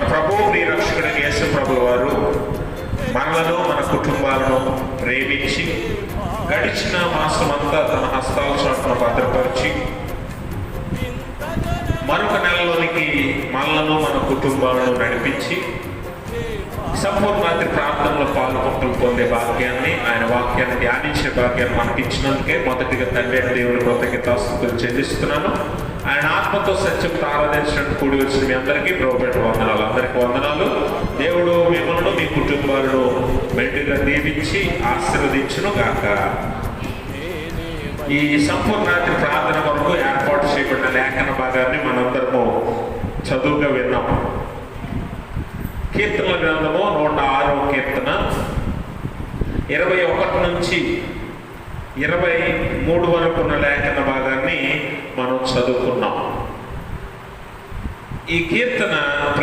ప్రభు ప్రియరక్షకుడు యేసు ప్రభుల వారు మనలను మన కుటుంబాలను ప్రేమించి గడిచిన మాసమంతా తన హస్తాల చాటున భద్రపరిచి మరొక నెలలోనికి మనలను మన కుటుంబాలను నడిపించి సంపూర్ణాతి ప్రార్థనలో పాల్గొంటూ పొందే భాగ్యాన్ని, ఆయన వాక్యాన్ని ధ్యానించే భాగ్యాన్ని మనకి ఇచ్చినందుకే మొదటిగా తండ్రి దేవుని కృతజ్ఞతాస్తుతులు చెల్లిస్తున్నాను. ఆయన ఆత్మతో సత్యంతో ఆరాధించినట్టు కూడి వచ్చిన మీ అందరికీ ప్రభుపేట వందనాలు. అందరికీ వందనాలు. దేవుడు మిమ్మల్ని మీ కుటుంబాలను మెండుగా దీవించి ఆశీర్వదించును గాక. ఈ సంపూర్ణాతి ప్రార్థన కొరకు ఏర్పాటు చేయబడిన లేఖన భాగాన్ని మనందరము చదువుగా విన్నాం. కీర్తనల గ్రంథము 106వ కీర్తన 21 నుంచి 23 వరకు ఉన్న లేఖన భాగాన్ని మనం చదువుకున్నాం. ఈ కీర్తన